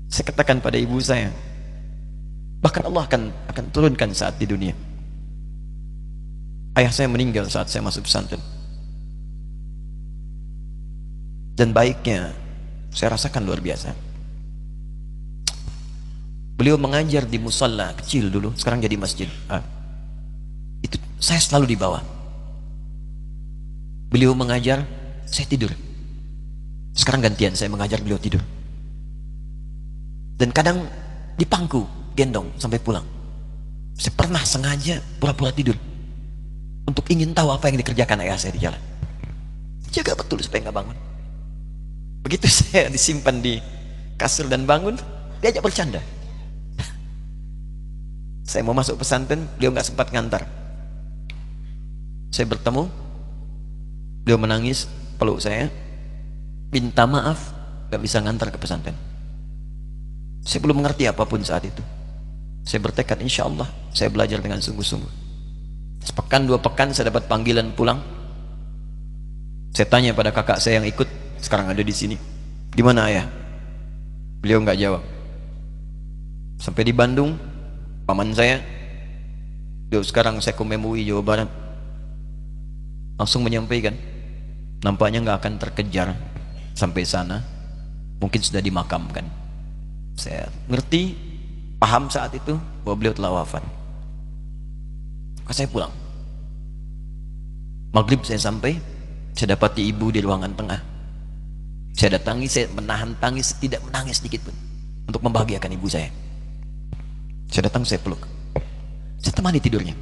Saya katakan pada ibu saya, bahkan Allah akan turunkan saat di dunia. Ayah saya meninggal saat saya masuk pesantren, dan baiknya saya rasakan luar biasa. Beliau mengajar di musalla kecil dulu, sekarang jadi masjid. Itu saya selalu di bawah. Beliau mengajar, saya tidur. Sekarang gantian, saya mengajar, beliau tidur. Dan kadang dipangku, gendong sampai pulang. Saya pernah sengaja pura-pura tidur untuk ingin tahu apa yang dikerjakan ayah saya di jalan. Jaga betul supaya nggak bangun. Begitu saya disimpan di kasur dan bangun, diajak bercanda. Saya mau masuk pesantren, beliau nggak sempat ngantar. Saya bertemu, beliau menangis, peluk saya, minta maaf, nggak bisa ngantar ke pesantren. Saya belum mengerti apapun saat itu. Saya bertekad, insya Allah saya belajar dengan sungguh-sungguh. Sepekan 2 pekan saya dapat panggilan pulang. Saya tanya pada kakak saya yang ikut, sekarang ada di sini, di mana ayah? Beliau nggak jawab. Sampai di Bandung, paman saya, beliau sekarang Sekom MUI Jawa Barat, langsung menyampaikan, nampaknya nggak akan terkejar sampai sana, mungkin sudah dimakamkan. Saya ngerti, paham saat itu bahwa beliau telah wafat. Maka saya pulang. Maghrib saya sampai, saya dapati ibu di ruangan tengah. Saya datangi, saya menahan tangis, tidak menangis sedikit pun, untuk membahagiakan ibu saya. Saya datang, saya peluk, saya temani tidurnya.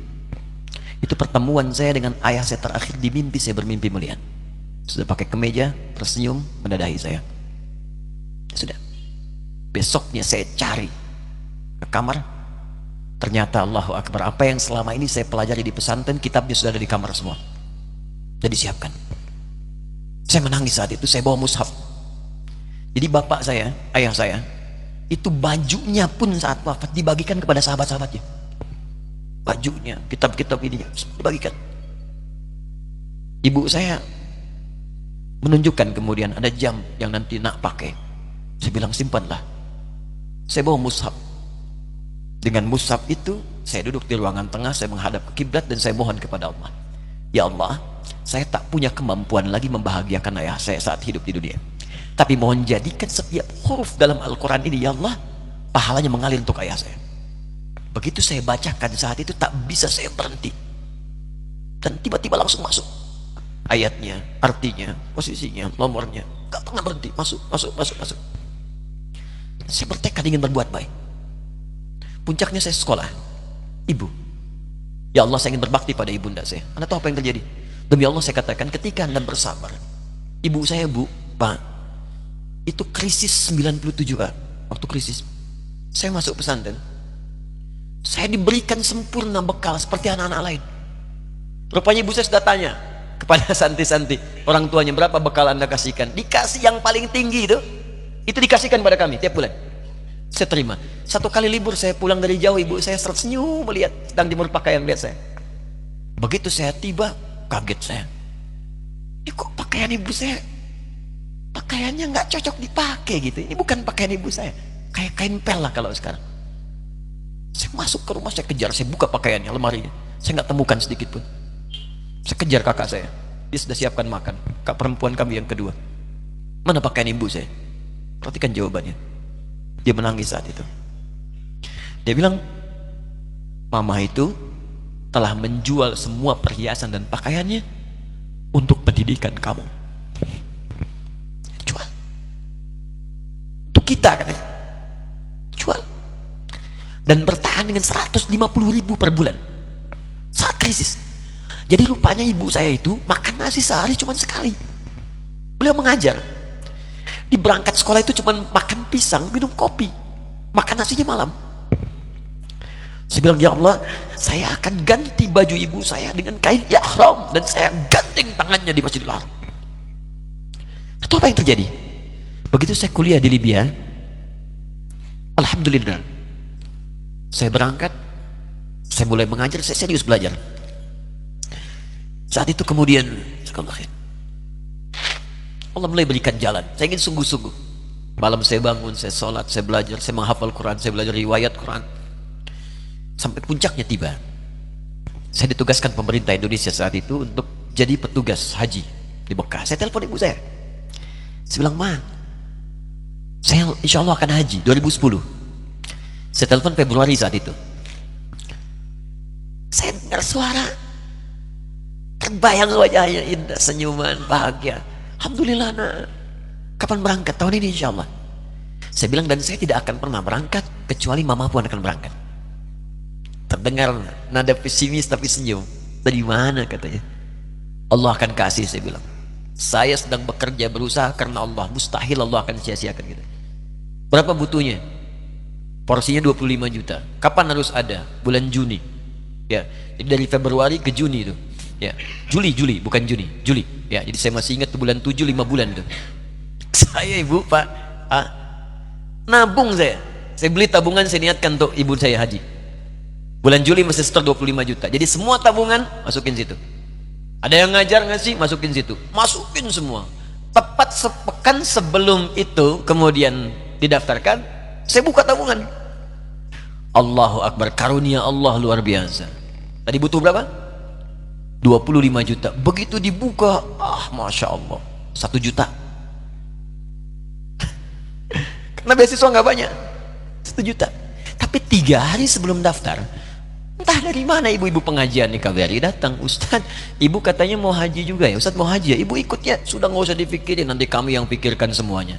Itu pertemuan saya dengan ayah saya terakhir di mimpi. Saya bermimpi melihat sudah pakai kemeja, tersenyum, mendadahi saya. Sudah. Besoknya saya cari ke kamar, ternyata Allahu Akbar, apa yang selama ini saya pelajari di pesantren, kitabnya sudah ada di kamar semua, sudah disiapkan. Saya menangis saat itu. Saya bawa mushaf. Jadi bapak saya, ayah saya, itu bajunya pun saat wafat dibagikan kepada sahabat-sahabatnya. Bajunya, kitab-kitab ini dibagikan. Ibu saya menunjukkan kemudian ada jam yang nanti nak pakai. Saya bilang simpanlah. Saya bawa mushaf. Dengan mushaf itu saya duduk di ruangan tengah, saya menghadap ke kiblat dan saya mohon kepada Allah, ya Allah, saya tak punya kemampuan lagi membahagiakan ayah saya saat hidup di dunia, tapi mohon jadikan setiap huruf dalam Al-Quran ini, ya Allah, pahalanya mengalir untuk ayah saya. Begitu saya bacakan saat itu, tak bisa saya berhenti, dan tiba-tiba langsung masuk ayatnya, artinya, posisinya, nomornya, gak pernah berhenti, masuk. Saya bertekad ingin berbuat baik. Puncaknya saya sekolah, ibu, ya Allah, saya ingin berbakti pada ibunda saya. Anda tahu apa yang terjadi? Demi Allah saya katakan, ketika Anda bersabar, ibu saya, bu, pak, itu krisis 97, Pak. Waktu krisis saya masuk pesantren, saya diberikan sempurna bekal seperti anak-anak lain. Rupanya ibu saya sudah tanya kepada santi-santi, orang tuanya, berapa bekal Anda kasihkan? Dikasih yang paling tinggi itu dikasihkan pada kami tiap bulan. Saya terima. Satu kali libur saya pulang dari jauh, ibu saya tersenyum melihat sedang jemur pakaian lihat saya. Begitu saya tiba, kaget saya. Kok pakaian ibu saya, pakaiannya nggak cocok dipakai gitu. Ini bukan pakaian ibu saya, kayak kain pel lah kalau sekarang. Saya masuk ke rumah, saya kejar, saya buka pakaiannya, lemarinya, saya nggak temukan sedikit pun. Saya kejar kakak saya, dia sudah siapkan makan. Kak perempuan kami yang kedua, mana pakaian ibu saya? Perhatikan jawabannya. Dia menangis saat itu. Dia bilang, mama itu telah menjual semua perhiasan dan pakaiannya untuk pendidikan kamu. Jual. Untuk kita katanya. Jual. Dan bertahan dengan 150.000 per bulan saat krisis. Jadi rupanya ibu saya itu makan nasi sehari cuma sekali. Beliau mengajar. Di berangkat sekolah itu cuma makan pisang, minum kopi, makan nasinya malam. Saya bilang, ya Allah, saya akan ganti baju ibu saya dengan kain ihram dan saya ganting tangannya di Masjidil Haram. Itu apa yang terjadi? Begitu saya kuliah di Libya, alhamdulillah, saya berangkat, saya mulai mengajar, saya serius belajar. Saat itu kemudian Allah mulai berikan jalan. Saya ingin sungguh-sungguh. Malam saya bangun, saya sholat, saya belajar, saya menghafal Quran, saya belajar riwayat Quran. Sampai puncaknya tiba. Saya ditugaskan pemerintah Indonesia saat itu untuk jadi petugas haji di Mekah. Saya telepon ibu saya. Saya bilang, "Ma, saya insya Allah akan haji 2010." Saya telepon Februari saat itu. Saya dengar suara, terbayang wajahnya indah, senyuman, bahagia. Alhamdulillah, nak. Kapan berangkat? Tahun ini insya Allah. Saya bilang, dan saya tidak akan pernah berangkat kecuali mama pun akan berangkat. Terdengar nada pesimis tapi senyum. Dari mana katanya? Allah akan kasih, saya bilang. Saya sedang bekerja berusaha karena Allah. Mustahil Allah akan sia-siakan kita. Berapa butuhnya? Porsinya 25 juta. Kapan harus ada? Bulan Juni. Ya, jadi dari Februari ke Juni itu. Ya, Juli bukan Juni, Juli. Ya, jadi saya masih ingat tuh bulan 7, 5 bulan itu. Saya ibu, Pak, nabung saya beli tabungan, saya niatkan untuk ibu saya haji. Bulan Juli mesti setor 25 juta. Jadi semua tabungan masukin situ. Ada yang ngajar ngasih, masukin situ. Masukin semua. Tepat sepekan sebelum itu kemudian didaftarkan, saya buka tabungan. Allahu Akbar, karunia Allah luar biasa. Tadi butuh berapa? 25 juta. Begitu dibuka, Masya Allah, 1 juta. Karena beasiswa nggak banyak, 1 juta. Tapi 3 hari sebelum daftar, entah dari mana ibu-ibu pengajian di KBRI datang, "Ustadz, ibu katanya mau haji juga ya? Ustadz mau haji ya? Ibu ikut ya?" Sudah nggak usah dipikirin, nanti kami yang pikirkan semuanya.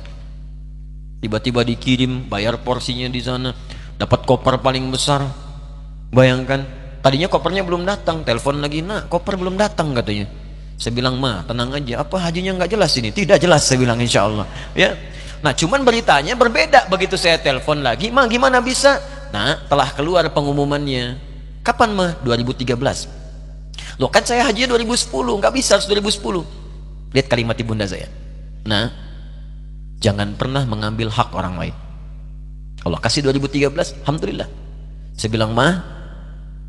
Tiba-tiba dikirim, bayar porsinya di sana, dapat koper paling besar. Bayangkan, tadinya kopernya belum datang, telepon lagi, "Nak, koper belum datang," katanya. Saya bilang, "Ma, tenang aja, apa hajinya nggak jelas ini?" "Tidak jelas," saya bilang, "insya Allah." Ya. Nah, cuman beritanya berbeda. Begitu saya telepon lagi, "Ma, gimana bisa?" Nah, telah keluar pengumumannya. Kapan, Ma? 2013. Loh, kan saya haji 2010, nggak bisa, harus 2010. Lihat kalimat ibunda saya. Nah, jangan pernah mengambil hak orang lain. Allah kasih 2013, alhamdulillah. Saya bilang, "Ma,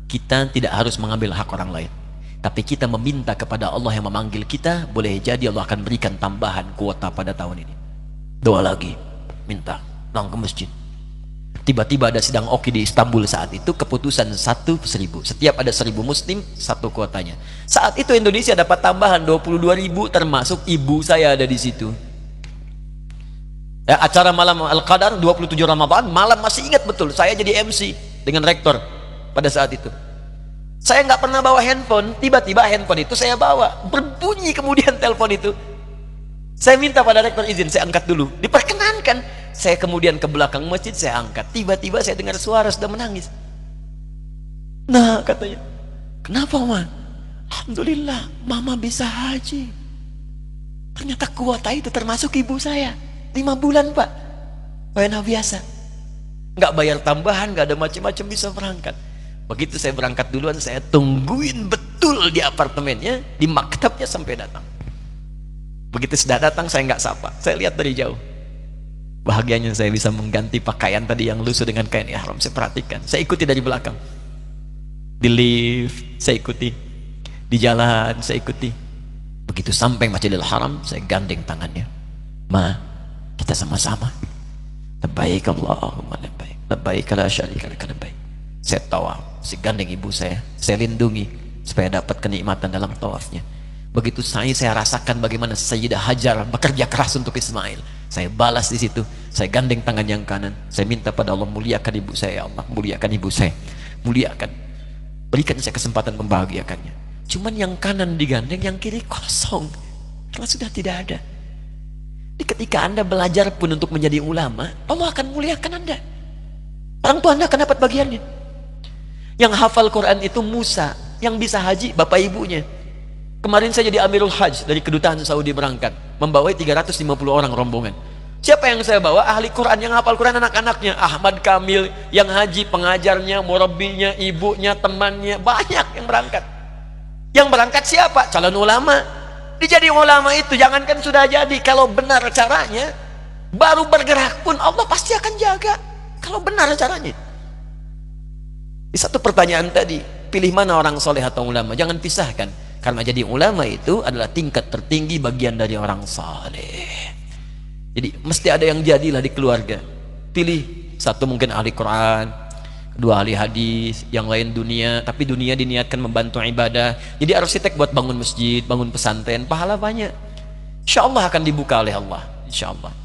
kita tidak harus mengambil hak orang lain, tapi kita meminta kepada Allah yang memanggil kita. Boleh jadi Allah akan berikan tambahan kuota pada tahun ini. Doa lagi, minta, datang ke masjid." Tiba-tiba ada sidang Oki di Istanbul saat itu, keputusan 1.000. Setiap ada 1.000 muslim, 1 kuotanya. Saat itu Indonesia dapat tambahan 22.000, termasuk ibu saya ada di situ. Ya, acara malam Al-Qadar 27 Ramadan, malam masih ingat betul, saya jadi MC dengan rektor pada saat itu. Saya nggak pernah bawa handphone, tiba-tiba handphone itu saya bawa, berbunyi kemudian telepon itu. Saya minta pada rektor izin, saya angkat dulu, diperkenankan. Saya kemudian ke belakang masjid, saya angkat. Tiba-tiba saya dengar suara sudah menangis. "Nah," katanya, "kenapa, Ma?" "Alhamdulillah, Mama bisa haji." Ternyata kuota itu termasuk ibu saya. 5 bulan, Pak. Enak biasa. Nggak bayar tambahan, nggak ada macam-macam, bisa berangkat. Begitu saya berangkat duluan, saya tungguin betul di apartemennya, di maktabnya sampai datang. Begitu sudah datang, saya nggak sapa, saya lihat dari jauh. Bahagianya saya bisa mengganti pakaian tadi yang lusuh dengan kain ihram. Saya perhatikan, saya ikuti dari belakang. Di lift, saya ikuti. Di jalan, saya ikuti. Begitu sampai Masjidil Haram, saya gandeng tangannya. "Ma, kita sama-sama. Labbaik Allahumma labbaik. Labbaik la syarika laka labbaik." Saya tawaf, saya gandeng ibu saya lindungi supaya dapat kenikmatan dalam tawafnya. Begitu saya rasakan bagaimana Sayyidah Hajar bekerja keras untuk Ismail. Saya balas di situ, saya gandeng tangan yang kanan. Saya minta pada Allah, muliakan ibu saya, ya Allah, muliakan ibu saya, muliakan, berikan saya kesempatan membahagiakannya. Cuman yang kanan digandeng, yang kiri kosong, karena sudah tidak ada. Jadi ketika Anda belajar pun untuk menjadi ulama, Allah akan muliakan Anda. Orang tua Anda akan dapat bagiannya. Yang hafal Quran itu Musa, yang bisa haji bapak ibunya. Kemarin saya jadi Amirul Hajj dari kedutaan Saudi berangkat, membawai 350 orang rombongan. Siapa yang saya bawa? Ahli Quran, yang hafal Quran anak-anaknya. Ahmad Kamil, yang haji, pengajarnya, murabbinya, ibunya, temannya, banyak yang berangkat. Yang berangkat siapa? Calon ulama. Dijadi ulama itu, jangankan sudah jadi, kalau benar caranya, baru bergerak pun Allah pasti akan jaga. Kalau benar caranya. Di satu pertanyaan tadi, pilih mana orang soleh atau ulama? Jangan pisahkan. Karena jadi ulama itu adalah tingkat tertinggi bagian dari orang saleh. Jadi mesti ada yang jadilah di keluarga. Pilih satu mungkin ahli Quran, kedua ahli hadis, yang lain dunia, tapi dunia diniatkan membantu ibadah. Jadi arsitek buat bangun masjid, bangun pesantren, pahala banyak. Insya Allah akan dibuka oleh Allah, insya Allah.